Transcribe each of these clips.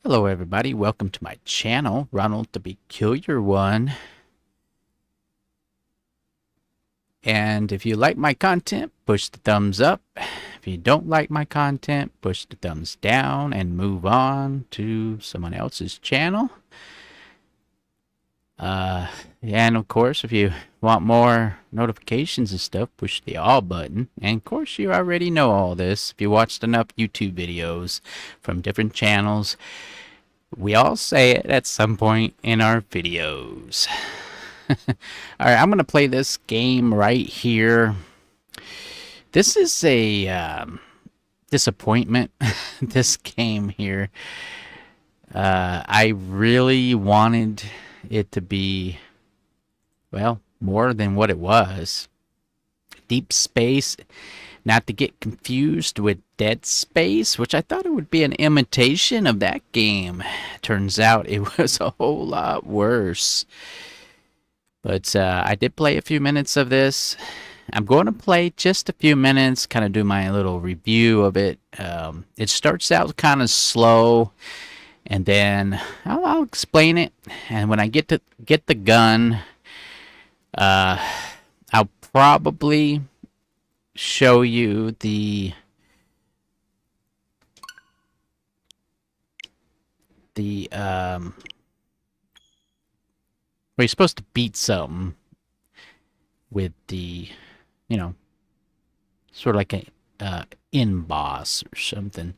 Hello everybody, welcome to my channel, Ronald the Peculiar One. And if you like my content, push the thumbs up. If you don't like my content, push the thumbs down and move on to someone else's channel. And of course, if you want more notifications and stuff, push the all button. And of course, you already know all this if you watched enough YouTube videos from different channels. We all say it at some point in our videos. Alright, I'm going to play this game right here. This is a disappointment, this game here. I really wanted it to be, well, more than what it was. Deep Space, not to get confused with Dead Space, which I thought it would be an imitation of that game. Turns out it was a whole lot worse. But I did play a few minutes of this. I'm going to play just a few minutes, kind of do my little review of it. It starts out kind of slow, and then I'll explain it. And when I get the gun, I'll probably show you where you're supposed to beat something with the, you know, sort of like a in boss or something.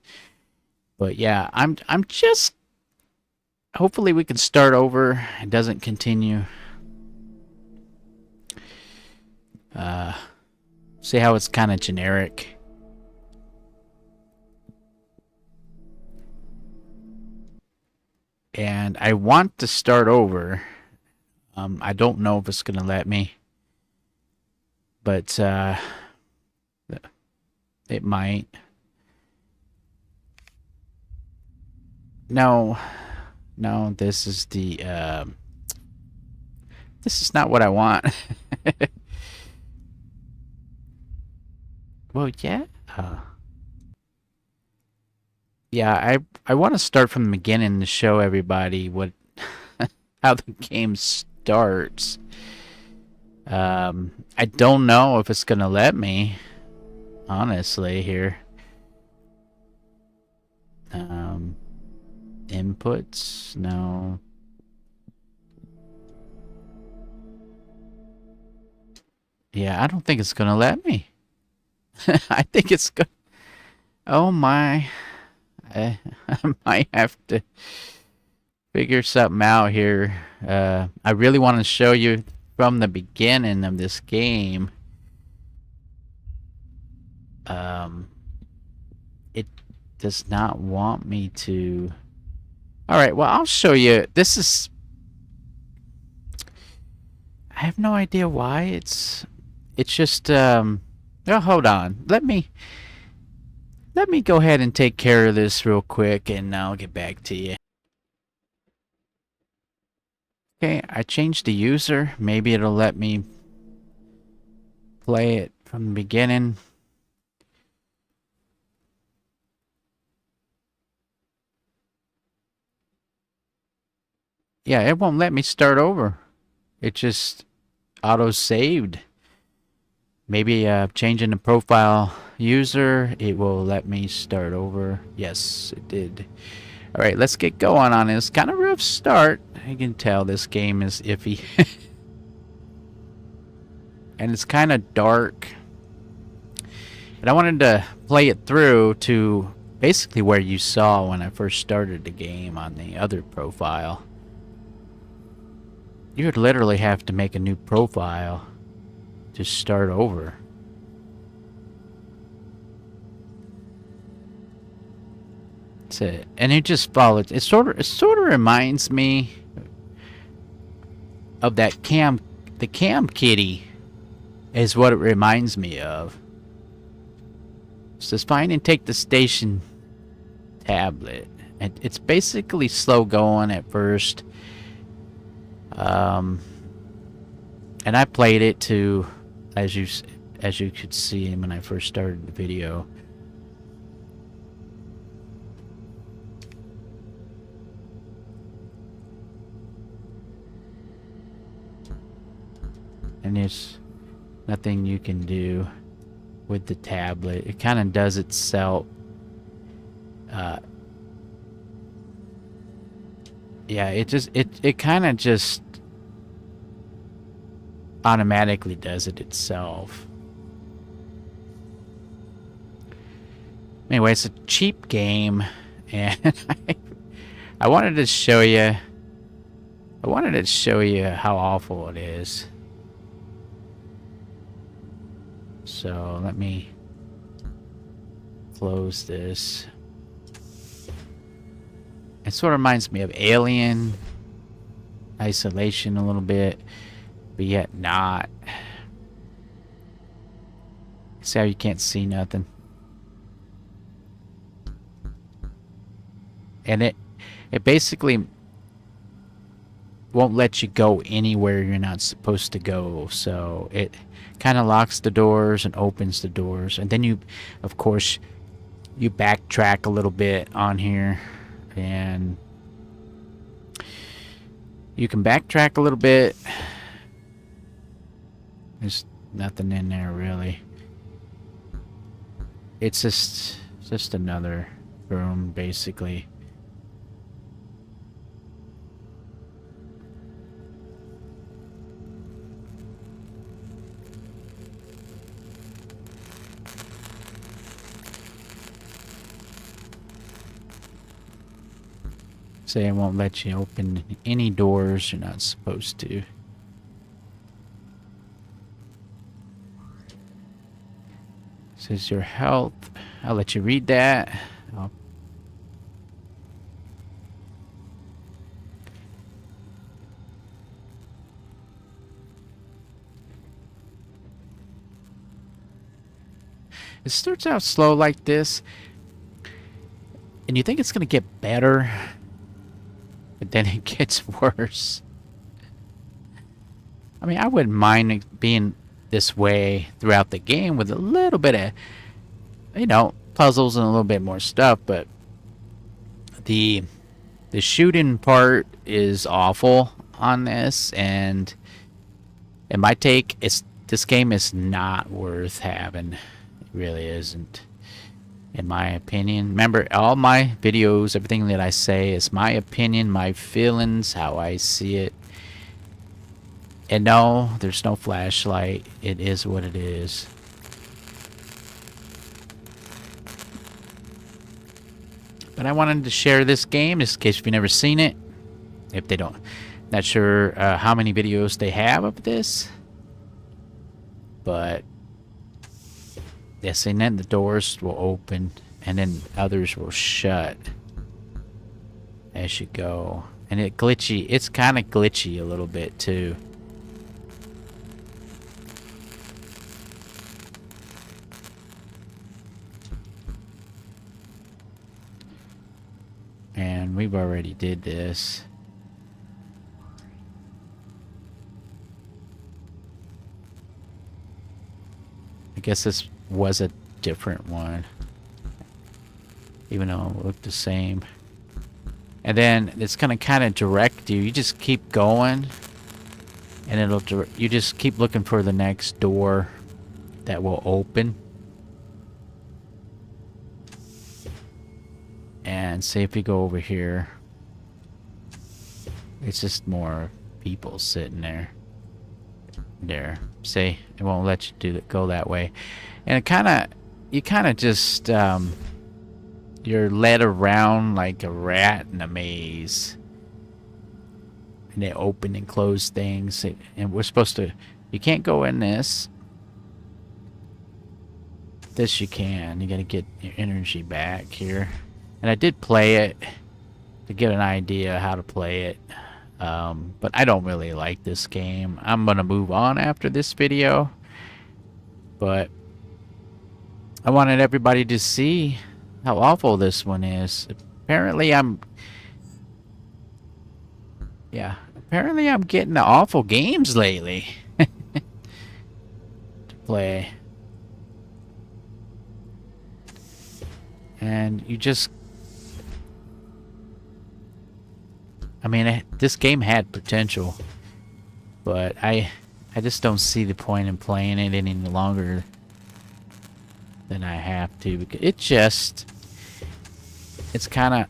But yeah, I'm just hopefully we can start over. It doesn't continue. See how it's kind of generic. And I want to start over. I don't know if it's gonna let me, but it might. No, this is the this is not what I want. Well, yeah. Yeah, I want to start from the beginning to show everybody what how the game starts. I don't know if it's gonna let me, honestly, here. Inputs, no. Yeah, I don't think it's gonna let me. I think it's good. Oh my. I might have to figure something out here. I really want to show you from the beginning of this game. It does not want me to. Alright, well, I'll show you. This is. I have no idea why it's just, oh, hold on. Let me go ahead and take care of this real quick, and I'll get back to you. Okay, I changed the user. Maybe it'll let me play it from the beginning. Yeah, it won't let me start over. It just auto-saved. Maybe changing the profile user, it will let me start over. Yes, it did. Alright, let's get going on this. Kind of rough start. You can tell this game is iffy. And it's kind of dark. And I wanted to play it through to basically where you saw when I first started the game on the other profile. You would literally have to make a new profile to start over. That's it. And it just follows. It sort of reminds me of that the Cam Kitty is what it reminds me of. It says find and take the station tablet. It's basically slow going at first. And I played it to, as you could see when I first started the video. and there's nothing you can do with the tablet. It kind of does itself. Yeah, it kind of just automatically does it itself. Anyway, it's a cheap game, and I wanted to show you. I wanted to show you how awful it is. So let me close this. It sort of reminds me of Alien Isolation a little bit, but yet not. See how you can't see nothing? And it basically won't let you go anywhere you're not supposed to go. So it kind of locks the doors and opens the doors. And then you, of course, you backtrack a little bit on here. And you can backtrack a little bit. There's nothing in there really. It's just another room basically. Say it won't let you open any doors you're not supposed to. Says your health. I'll let you read that. It starts out slow like this, and you think it's gonna get better, but then it gets worse. I mean, I wouldn't mind it being this way throughout the game with a little bit of, you know, puzzles and a little bit more stuff, but the shooting part is awful on this, and in my take, this game is not worth having. It really isn't, in my opinion. Remember, all my videos, everything that I say is my opinion, my feelings, how I see it. And no, there's no flashlight. It is what it is. But I wanted to share this game just in case you've never seen it. If they don't, not sure how many videos they have of this. But yes, and then the doors will open and then others will shut as you go. And it's kind of glitchy a little bit too. And we've already did this. I guess this was a different one, even though it looked the same. And then it's gonna kind of direct you. You just keep going, and you just keep looking for the next door that will open. And say if you go over here, it's just more people sitting there. There. See, it won't let you go that way. And you kind of just, you're led around like a rat in a maze. And they open and close things. And we're supposed to, you can't go in this. This you can. You gotta get your energy back here. And I did play it to get an idea how to play it. But I don't really like this game. I'm going to move on after this video. But I wanted everybody to see how awful this one is. Apparently I'm getting the awful games lately to play. And you just, I mean, this game had potential, but I I just don't see the point in playing it any longer than I have to, because it's kind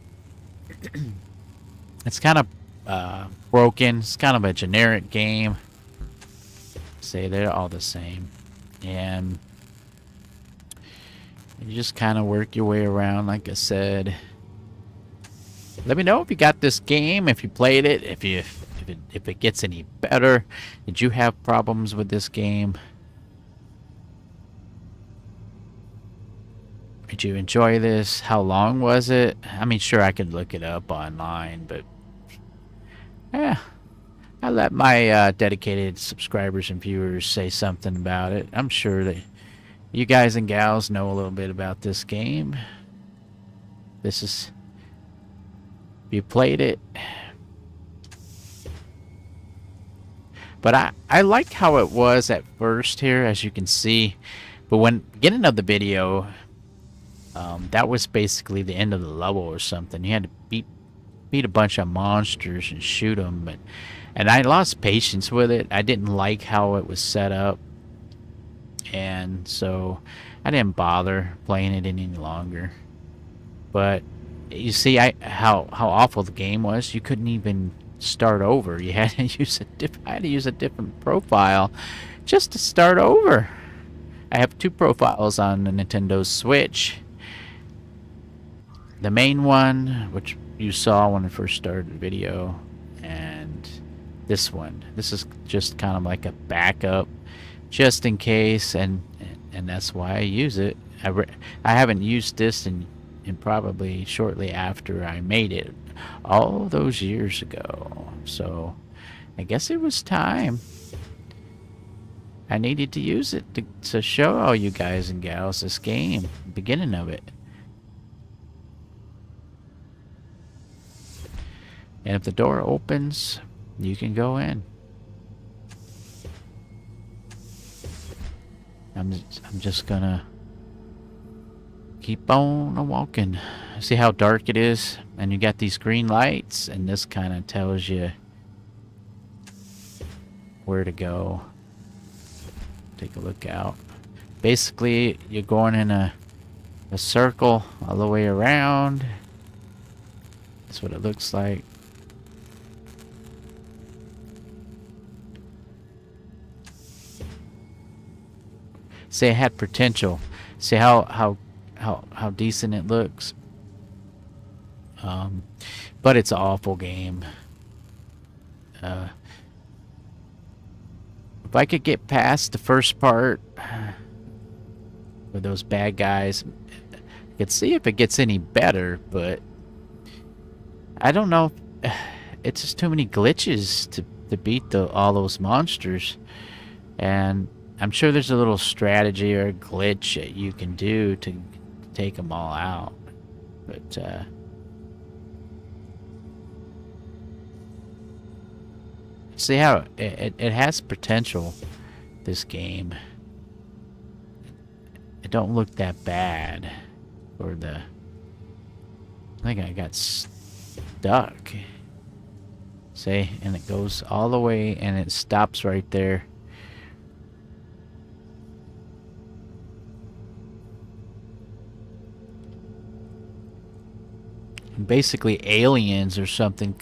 of broken. It's kind of a generic game. Say they're all the same, and you just kind of work your way around, like I said. Let me know if you got this game, if you played it, if it gets any better. Did you have problems with this game? Did you enjoy this? How long was it? I mean, sure, I could look it up online, but yeah, I let my dedicated subscribers and viewers say something about it. I'm sure that you guys and gals know a little bit about this game. This is... you played it. But I liked how it was at first here, as you can see. But when beginning of the video, that was basically the end of the level or something. You had to beat a bunch of monsters and shoot them. And I lost patience with it. I didn't like how it was set up. And so I didn't bother playing it any longer. But you see how awful the game was. You couldn't even start over. You had to use I had to use a different profile just to start over. I have two profiles on the Nintendo Switch. The main one, which you saw when I first started the video, and this one. This is just kind of like a backup, just in case, and that's why I use it. I haven't used this in probably shortly after I made it, all those years ago. So I guess it was time. I needed to use it to show all you guys and gals this game, the beginning of it. And if the door opens, you can go in. I'm just gonna keep on walking. See how dark it is? And you got these green lights, and this kind of tells you where to go. Take a look out. Basically, you're going in a circle all the way around. That's what it looks like. See, it had potential. See how decent it looks. But it's an awful game. If I could get past the first part with those bad guys, I could see if it gets any better, but I don't know. It's just too many glitches to beat all those monsters. And I'm sure there's a little strategy or glitch that you can do to take them all out. But see how it has potential, this game. It don't look that bad for the... I think I got stuck. See, and it goes all the way and it stops right there. Basically aliens or something.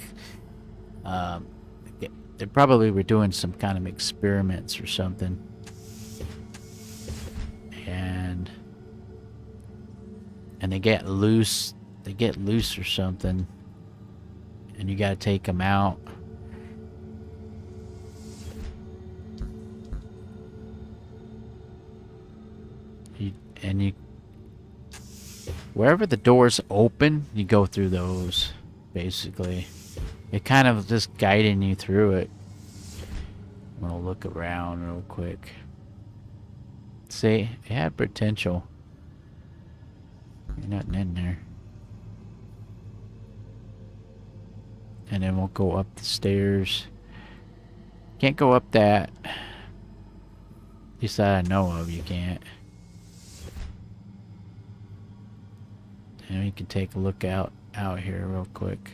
They probably were doing some kind of experiments or something, and they get loose. They get loose or something, and you gotta take them out. Wherever the doors open, you go through those, basically. It kind of just guiding you through it. I'm gonna look around real quick. See, it had potential. There's nothing in there. And then we'll go up the stairs. Can't go up that. At least that I know of, you can't. And we can take a look out here real quick.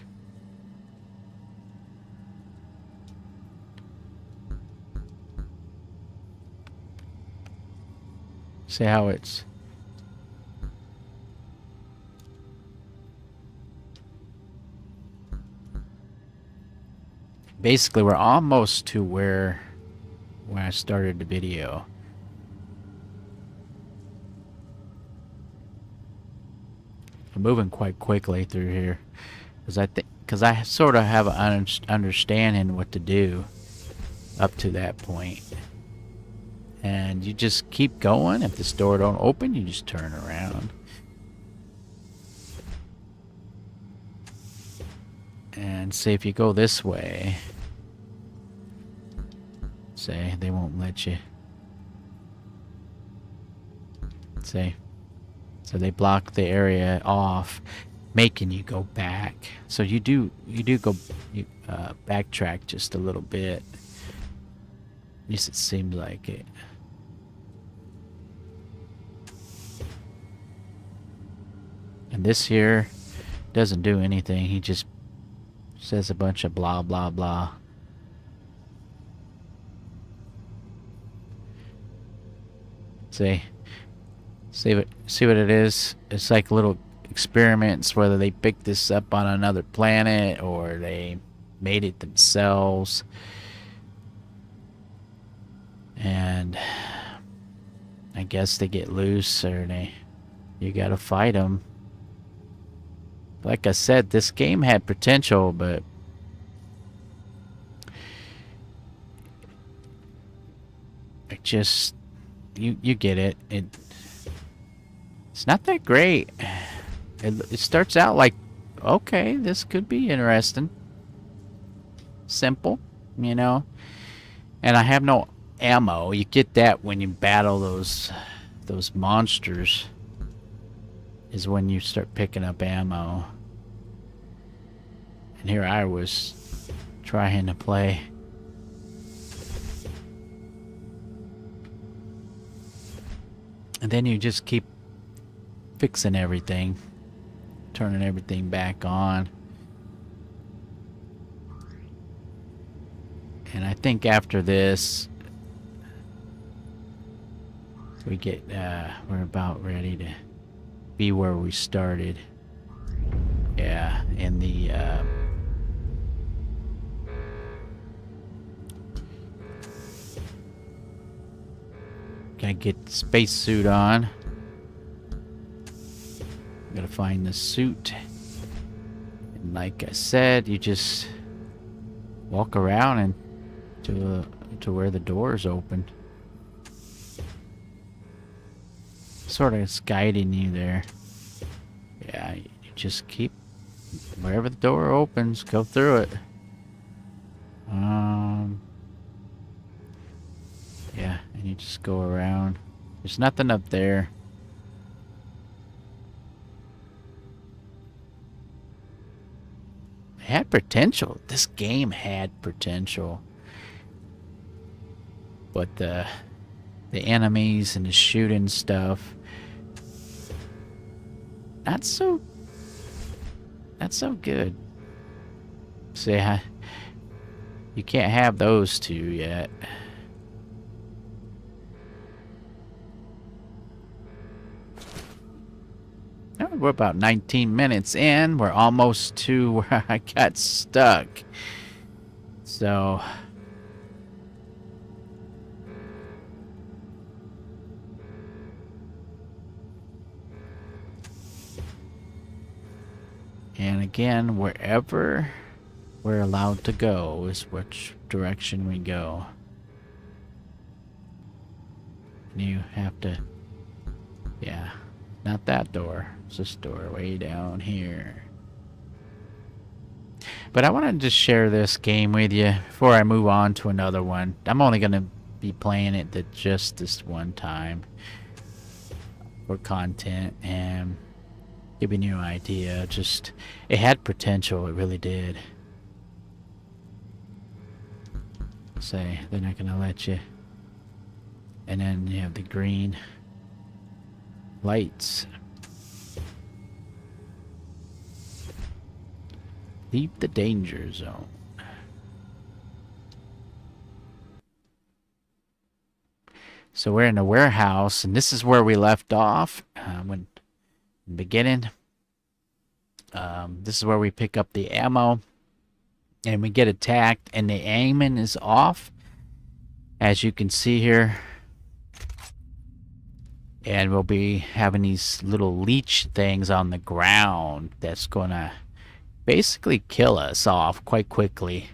See how it's... Basically, we're almost to where when I started the video. I'm moving quite quickly through here because I sort of have an understanding what to do up to that point. And you just keep going. If this door don't open, you just turn around. And say if you go this way, say they won't let you. Say, so they block the area off, making you go back. So you do go backtrack just a little bit. At least it seems like it. And this here doesn't do anything. He just says a bunch of blah blah blah. See what it is? It's like little experiments, whether they picked this up on another planet or they made it themselves. And I guess they get loose, or you gotta fight them. Like I said, this game had potential, but it just, you get it. It's not that great. It starts out like, okay, this could be interesting. Simple, you know. And I have no ammo. You get that when you battle those monsters. Is when you start picking up ammo. And here I was trying to play. And then you just keep fixing everything, turning everything back on. And I think after this, we get, we're about ready to be where we started. Yeah, in the, gotta get the spacesuit on. Gotta find the suit. And like I said, you just walk around and to where the doors open. Sort of it's guiding you there. Yeah, you just keep wherever the door opens, go through it. Yeah, and you just go around. There's nothing up there. It had potential. This game had potential. But the enemies and the shooting stuff, not so good. See, you can't have those two yet. Oh, we're about 19 minutes in. We're almost to where I got stuck. So and again, wherever we're allowed to go is which direction we go. You have to, yeah, not that door. It's this door way down here. But I want to just share this game with you before I move on to another one. I'm only going to be playing it just this one time for content and giving you an idea. Just, it had potential. It really did. Say, they're not going to let you. And then you have the green lights. Leave the danger zone. So we're in the warehouse, and this is where we left off when in the beginning. This is where we pick up the ammo, and we get attacked, and the aiming is off, as you can see here. And we'll be having these little leech things on the ground that's gonna basically kill us off quite quickly.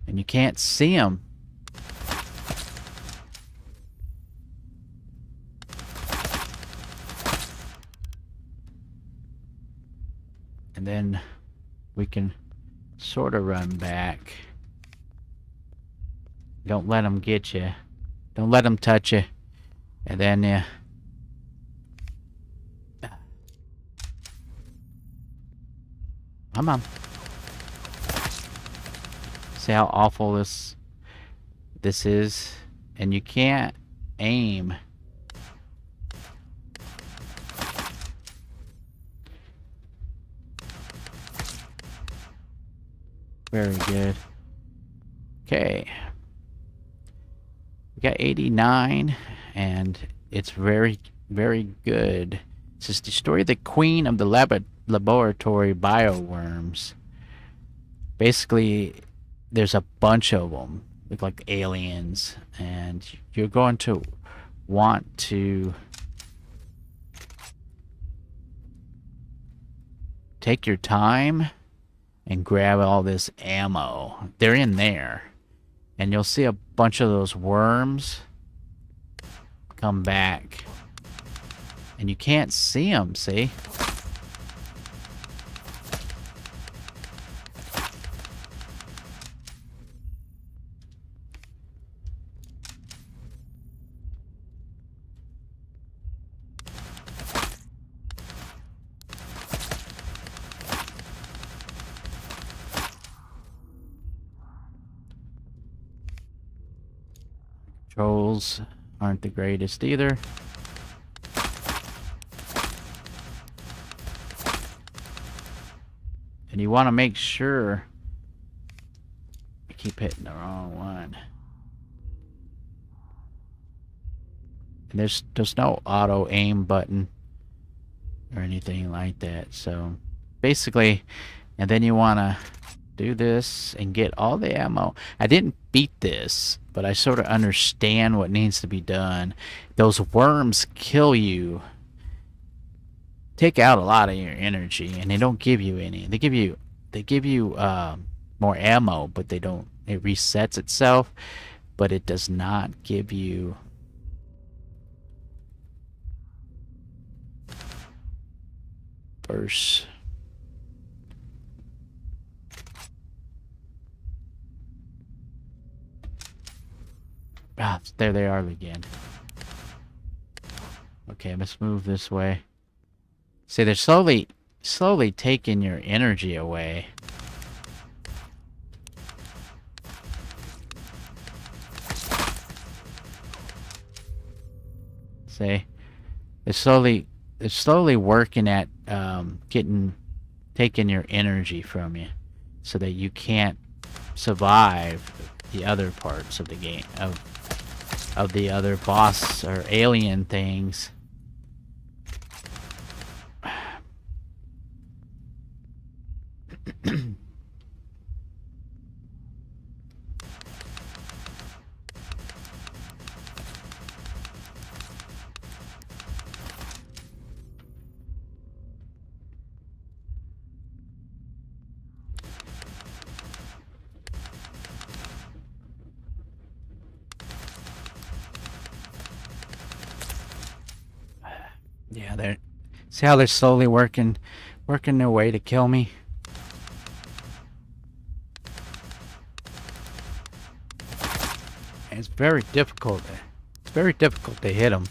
And you can't see them. And then we can sort of run back. Don't let them get you. Don't let them touch you. And then come on. See how awful this is? And you can't aim. Very good. Okay. We got 89, and it's very, very good. It says destroy the queen of the laboratory bioworms. Basically, there's a bunch of them, look like aliens, and you're going to want to take your time and grab all this ammo. They're in there. And you'll see a bunch of those worms come back. And you can't see them, see? Controls aren't the greatest either. And you want to make sure I keep hitting the wrong one. And there's no auto aim button or anything like that. So basically, and then you want to do this and get all the ammo. I didn't beat this, but I sort of understand what needs to be done. Those worms kill you, take out a lot of your energy, and they don't give you any. They give you more ammo, but they don't. It resets itself, but it does not give you bursts. Ah, there they are again. Okay, let's move this way. See, they're slowly taking your energy away. See, they're slowly working at taking your energy from you, so that you can't survive the other parts of the game of the other boss or alien things. Yeah, they're see how they're slowly working their way to kill me. And it's very difficult. It's very difficult to hit them.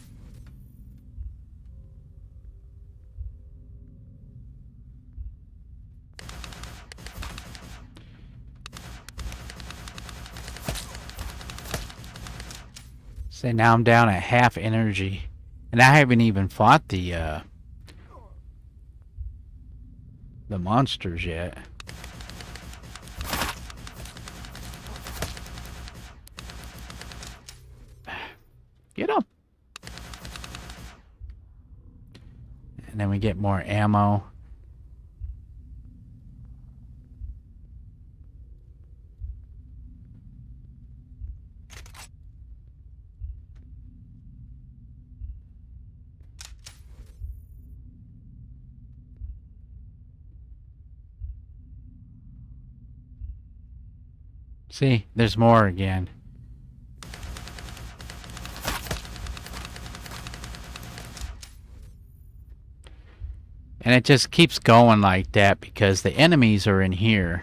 So now I'm down at half energy. And I haven't even fought the the monsters yet. Get them. And then we get more ammo. See, there's more again. And it just keeps going like that because the enemies are in here.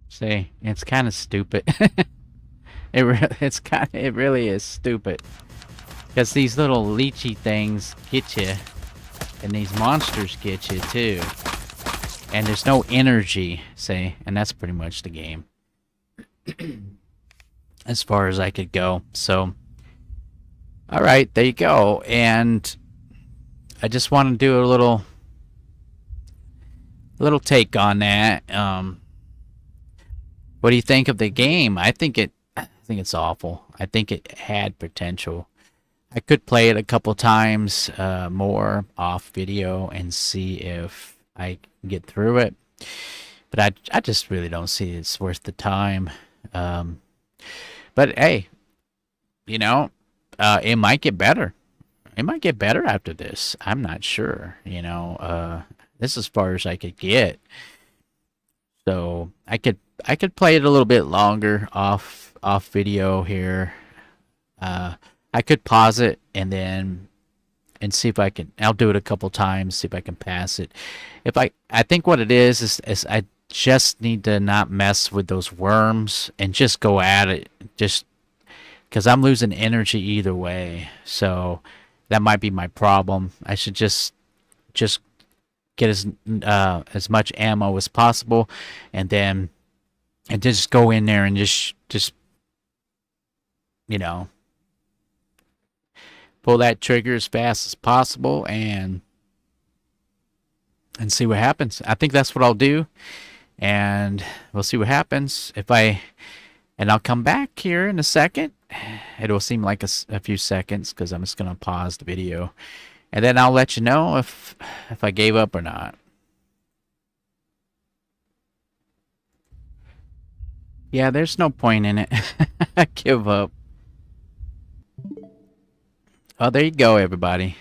See, it's kind of stupid. It really is stupid. Because these little leechy things get you, and these monsters get you too. And there's no energy, see, and that's pretty much the game. As far as I could go. So, alright, there you go. And I just want to do a little take on that. What do you think of the game? I think it's awful. I think it had potential. I could play it a couple times more off video and see if I can get through it. But I just really don't see it's worth the time. But hey, you know, it might get better. It might get better after this. I'm not sure. You know, this is as far as I could get. So I could play it a little bit longer off video here. I could pause it and see if I can. I'll do it a couple times, see if I can pass it. If I think what it is I just need to not mess with those worms and just go at it, just because I'm losing energy either way. So that might be my problem. I should just get as much ammo as possible, and just go in there and just you know, pull that trigger as fast as possible and see what happens. I think that's what I'll do, and we'll see what happens. And I'll come back here in a second. It will seem like a few seconds because I'm just gonna pause the video. And then I'll let you know if I gave up or not. Yeah, there's no point in it. I give up. Oh, there you go, everybody.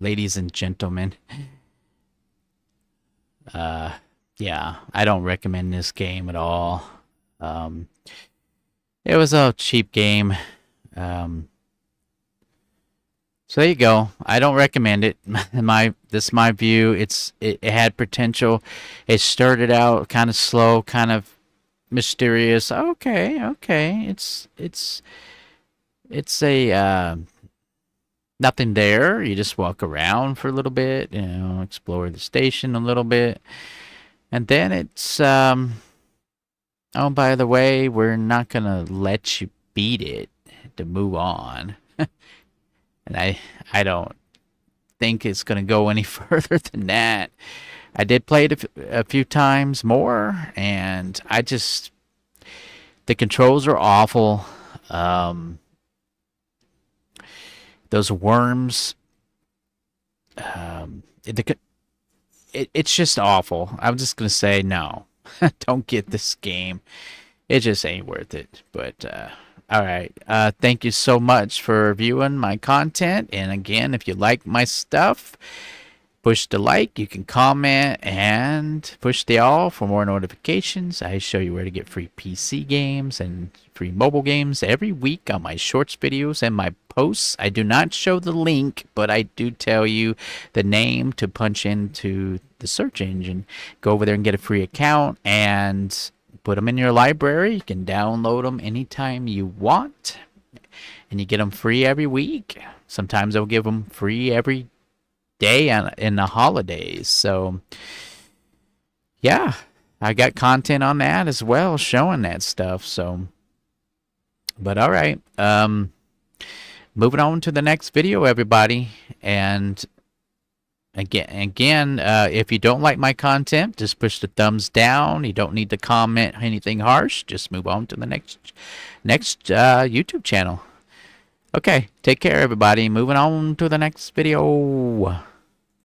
Ladies and gentlemen. Yeah, I don't recommend this game at all. It was a cheap game. So there you go. I don't recommend it. This is my view. It had potential. It started out kind of slow, kind of mysterious. Okay. It's a nothing there. You just walk around for a little bit, you know, explore the station a little bit. And then it's oh, by the way, we're not going to let you beat it to move on. And I don't think it's going to go any further than that. I did play it a few times more, and the controls are awful. Those worms, it's just awful. I'm just going to say no. Don't get this game. It just ain't worth it. But all right. Thank you so much for viewing my content. And again, if you like my stuff, push the like. You can comment and push the all for more notifications. I show you where to get free PC games and free mobile games every week on my shorts videos and my posts. I do not show the link, but I do tell you the name to punch into the search engine. Go over there and get a free account and put them in your library. You can download them anytime you want, and you get them free every week. Sometimes they'll give them free every day in the holidays. So yeah, I got content on that as well, showing that stuff. So, but all right, moving on to the next video, everybody. And again, if you don't like my content, just push the thumbs down. You don't need to comment anything harsh. Just move on to the next YouTube channel. Okay, take care, everybody. Moving on to the next video.